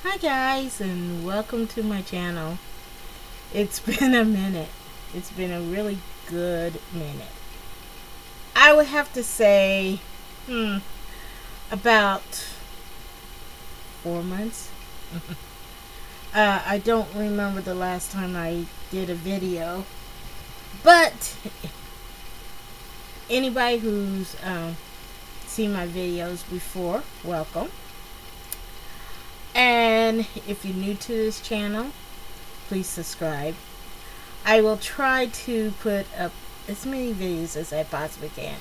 Hi guys, and welcome to my channel. It's been a minute. It's been a really good minute. I would have to say about 4 months. I don't remember the last time I did a video, but anybody who's seen my videos before, welcome. And if you're new to this channel, please subscribe. I will try to put up as many videos as I possibly can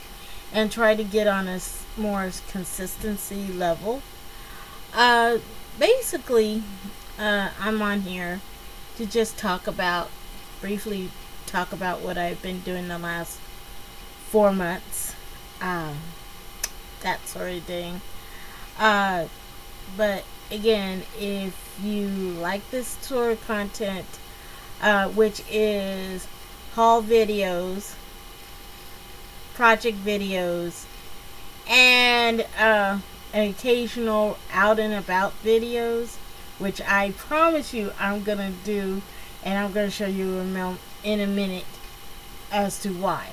and try to get on a more consistency level. Basically, I'm on here to just briefly talk about what I've been doing the last 4 months. That sort of thing. But again, if you like this sort of content, which is haul videos, project videos, and occasional out and about videos, which I promise you I'm gonna do, and I'm gonna show you in a minute as to why.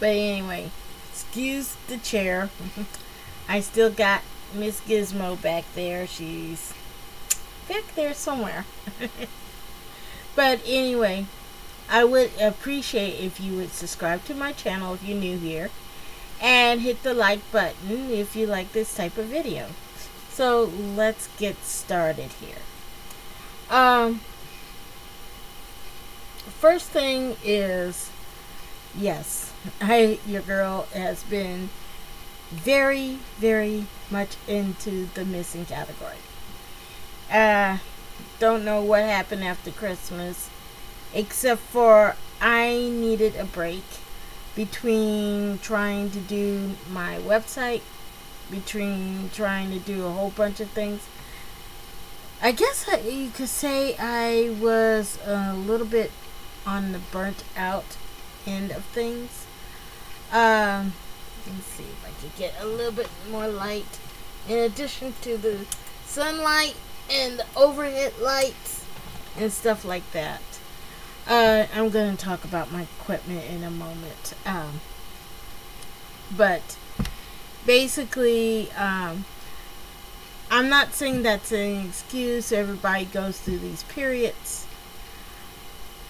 But anyway, excuse the chair. I still got Miss Gizmo back there. She's back there somewhere. But anyway, I would appreciate if you would subscribe to my channel if you're new here, and hit the like button if you like this type of video. So let's get started here. First thing is, yes, your girl has been very, very much into the missing category. Don't know what happened after Christmas, except for I needed a break between trying to do my website, between trying to do a whole bunch of things. I guess you could say I was a little bit on the burnt out end of things. Let's see if I could get a little bit more light in addition to the sunlight and the overhead lights and stuff like that. I'm going to talk about my equipment in a moment. But basically, I'm not saying that's an excuse. Everybody goes through these periods.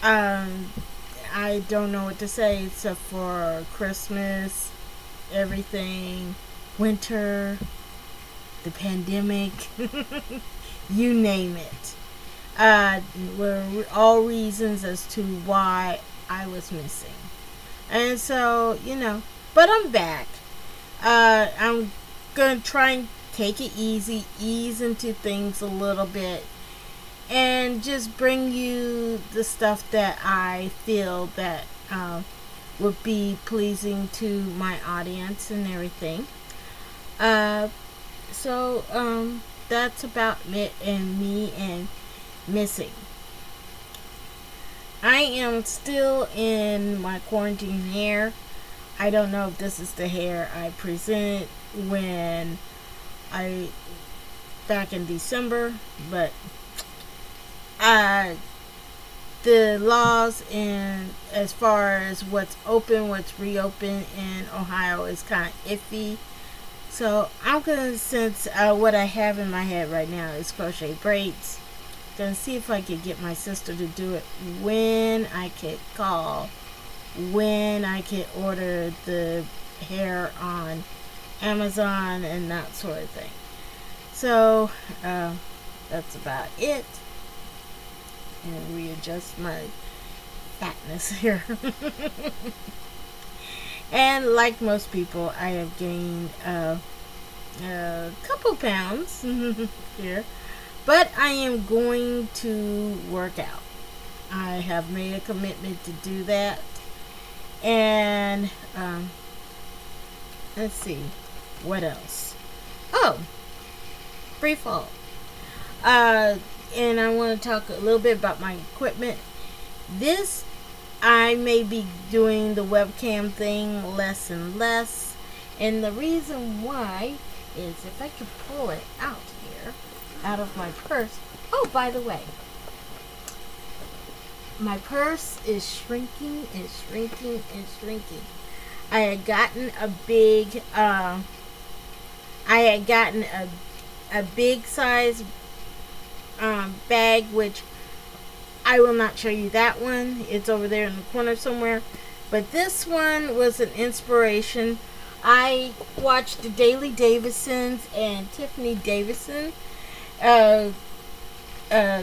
I don't know what to say except for Christmas, everything, winter, the pandemic, you name it. Were all reasons as to why I was missing. And so, but I'm back. I'm going to try and take it easy, ease into things a little bit, and just bring you the stuff that I feel that would be pleasing to my audience and everything. So that's about me and missing. I am still in my quarantine hair. I don't know if this is the hair I presented when back in December, but the laws and as far as what's open, what's reopened in Ohio is kind of iffy. So I'm gonna, since what I have in my head right now is crochet braids, gonna see if I could get my sister to do it when I could call, when I could order the hair on Amazon and that sort of thing. So that's about it. And readjust my fatness here. And like most people, I have gained a couple pounds here, but I am going to work out. I have made a commitment to do that. And let's see, what else? Oh, free fall. And I want to talk a little bit about my equipment. This, I may be doing the webcam thing less and less, and the reason why is if I could pull it out here, out of my purse. Oh, by the way, my purse is shrinking, shrinking. I had gotten a big, big size bag, which I will not show you that one. It's over there in the corner somewhere. But this one was an inspiration. I watched the Daily Davisons, and Tiffany Davison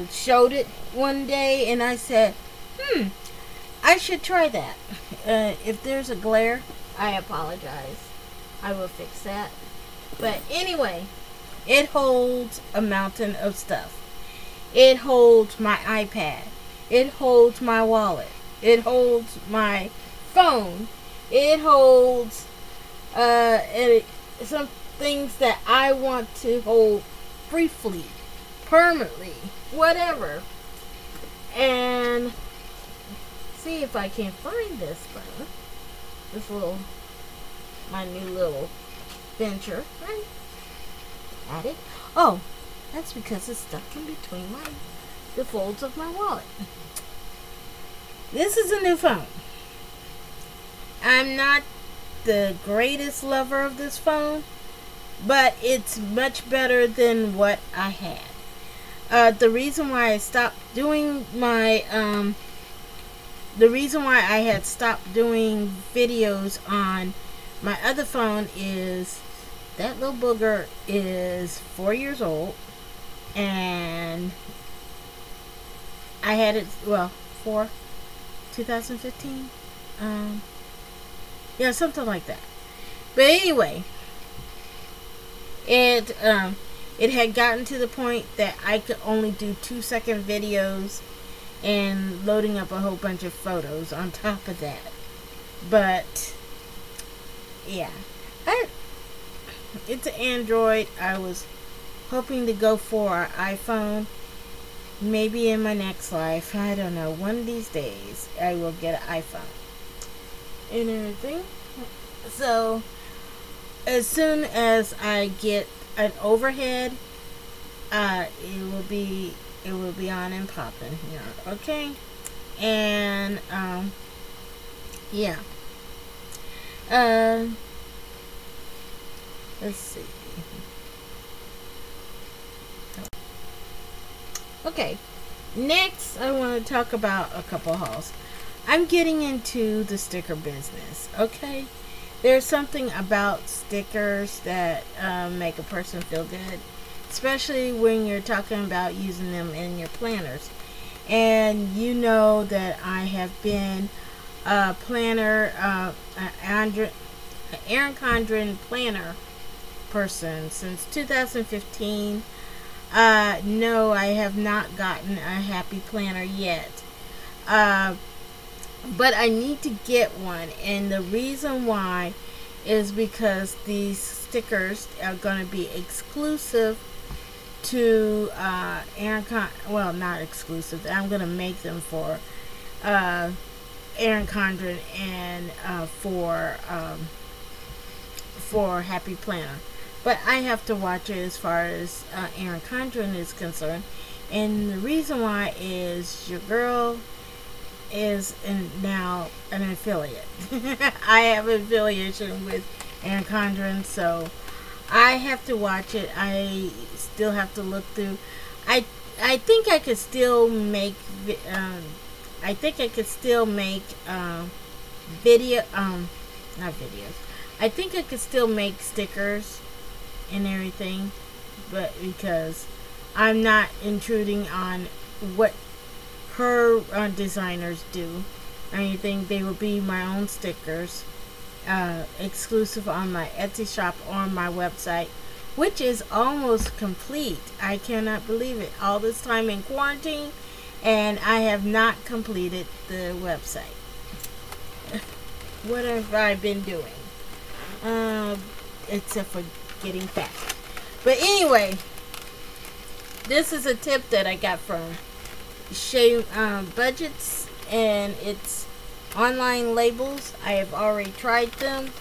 showed it one day, and I said, I should try that. If there's a glare, I apologize. I will fix that. But anyway, it holds a mountain of stuff. It holds my iPad. It holds my wallet. It holds my phone. It holds some things that I want to hold briefly, permanently, whatever. And see if I can find this thing. This little, my new little venture. Right? Got it. Oh, that's because it's stuck in between the folds of my wallet. This is a new phone. I'm not the greatest lover of this phone, but it's much better than what I had. The reason why I stopped doing my the reason why I had stopped doing videos on my other phone is that little booger is 4 years old, and I had it, well, 2015, yeah, something like that. But anyway, it had gotten to the point that I could only do 2-second videos and loading up a whole bunch of photos on top of that. But yeah, it's an Android. I was hoping to go for an iPhone, maybe in my next life. I don't know. One of these days I will get an iPhone and everything. So as soon as I get an overhead, it will be on and popping here, okay? And yeah. Let's see. Okay, next I want to talk about a couple hauls. I'm getting into the sticker business, okay? There's something about stickers that make a person feel good, especially when you're talking about using them in your planners. And you know that I have been a planner, an Erin Condren planner person since 2015. No, I have not gotten a happy planner yet. But I need to get one, and the reason why is because these stickers are going to be exclusive to well, not exclusive. I'm going to make them for Erin Condren and for Happy Planner. But I have to watch it as far as Erin Condren is concerned, and the reason why is your girl is now an affiliate. I have an affiliation with Erin Condren, so I have to watch it. I still have to look through. I think I could still make video not videos. I think I could still make stickers and everything, but because I'm not intruding on what her designers do or anything, they will be my own stickers, exclusive on my Etsy shop or on my website, which is almost complete. I cannot believe it. All this time in quarantine, and I have not completed the website. What have I been doing? Except for getting fat. But anyway, this is a tip that I got from Shea Budgets, and it's online labels. I have already tried them,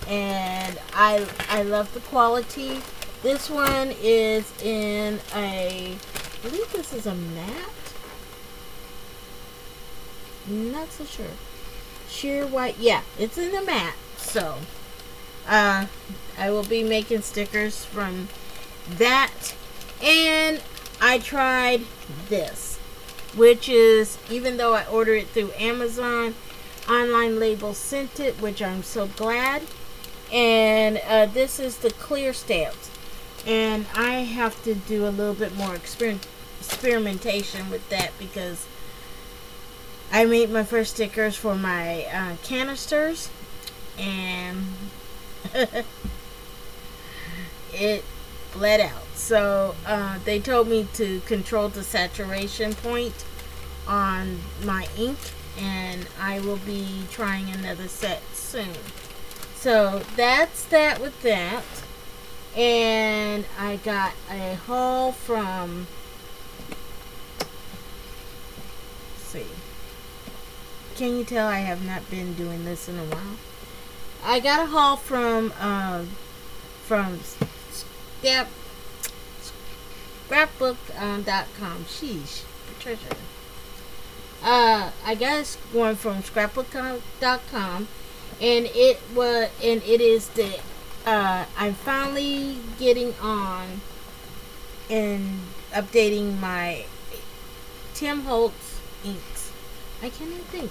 and I love the quality. This one is in I believe this is a matte. Not so sure. Sheer white. Yeah, it's in a matte. So, I will be making stickers from that. And I tried this, which is, even though I ordered it through Amazon, Online Label sent it, which I'm so glad. And this is the clear stamps. And I have to do a little bit more experimentation with that, because I made my first stickers for my canisters, and it bled out. So they told me to control the saturation point on my ink, and I will be trying another set soon. So that's that with that. And I got a haul from, let's see, can you tell I have not been doing this in a while? I got a haul from scrapbook.com. Sheesh, Patricia. I got one from scrapbook.com, and it is the I'm finally getting on and updating my Tim Holtz inks. I cannot think.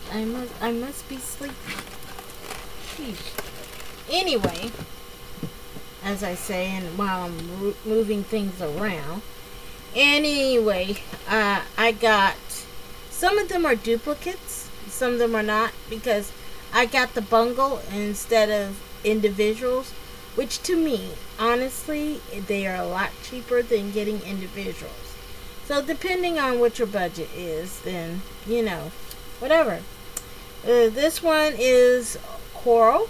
I must be sleepy. Sheesh. Anyway, as I say, and while I'm moving things around. Anyway, I got, some of them are duplicates, some of them are not, because I got the bundle instead of individuals, which to me, honestly, they are a lot cheaper than getting individuals. So depending on what your budget is, then, you know, whatever. This one is Coral,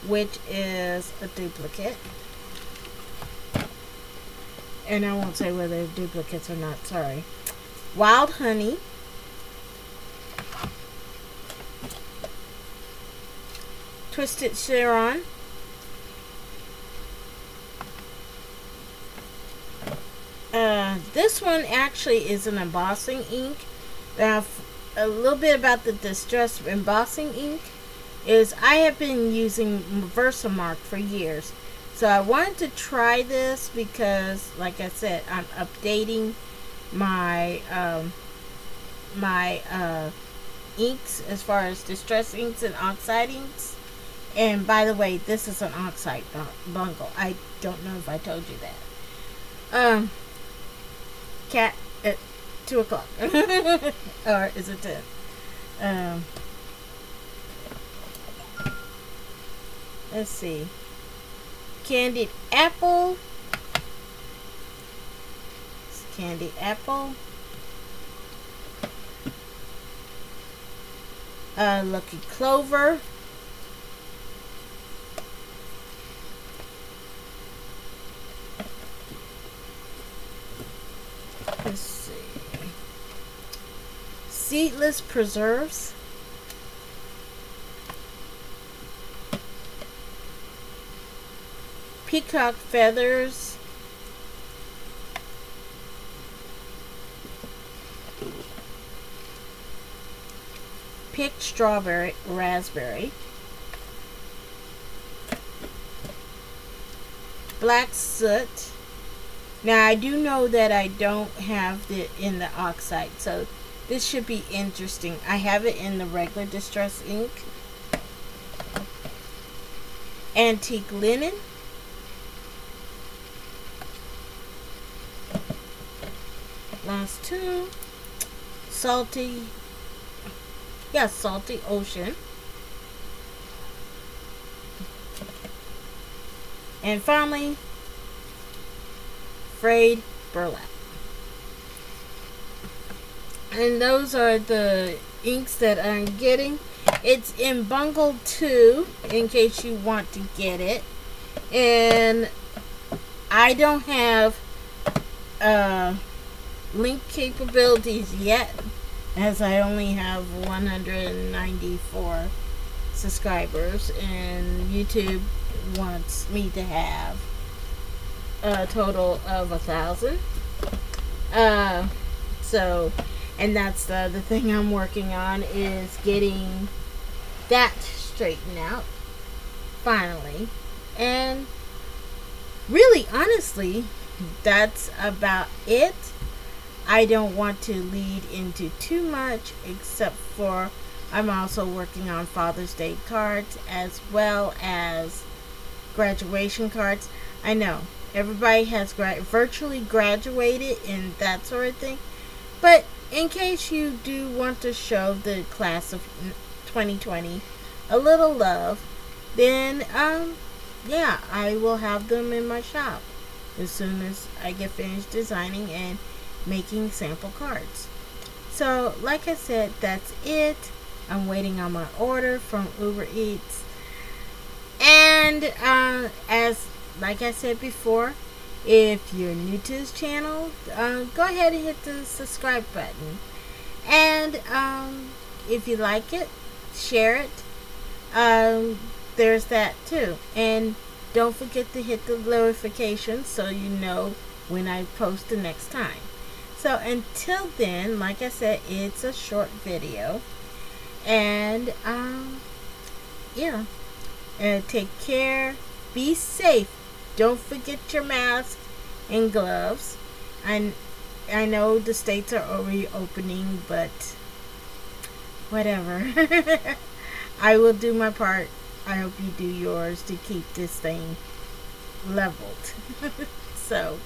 which is a duplicate. And I won't say whether they're duplicates or not, sorry. Wild Honey. Twisted Chiron. This one actually is an embossing ink. Now, a little bit about the Distress embossing ink is I have been using Versamark for years. So I wanted to try this because, like I said, I'm updating my inks as far as Distress inks and oxide inks. And by the way, this is an oxide bundle. I don't know if I told you that. Cat at 2 o'clock. Or is it 10? Let's see. Candied apple. It's candied apple. Lucky clover. Let's see. Seedless preserves. Peacock feathers. Picked strawberry, raspberry. Black soot. Now I do know that I don't have it in the oxide, so this should be interesting. I have it in the regular Distress ink. Antique linen. Last two. Salty ocean. And finally, frayed burlap. And those are the inks that I'm getting. It's in Bungle 2, in case you want to get it. And I don't have link capabilities yet, as I only have 194 subscribers, and YouTube wants me to have a total of 1,000. So, and that's the other thing I'm working on, is getting that straightened out finally. And really, honestly, that's about it. I don't want to lead into too much, except for I'm also working on Father's Day cards as well as graduation cards. I know everybody has virtually graduated and that sort of thing, but in case you do want to show the class of 2020 a little love, then yeah, I will have them in my shop as soon as I get finished designing and making sample cards. So like I said, that's it. I'm waiting on my order from Uber Eats. And as like I said before, if you're new to this channel, go ahead and hit the subscribe button. And if you like it, share it. There's that too. And don't forget to hit the notifications so you know when I post the next time. So until then, like I said, it's a short video. And yeah, take care, be safe, don't forget your mask and gloves. I know the states are reopening, but whatever. I will do my part. I hope you do yours to keep this thing leveled. So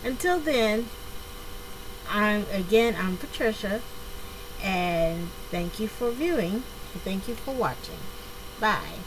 until then, I'm Patricia, and thank you for viewing, and thank you for watching. Bye.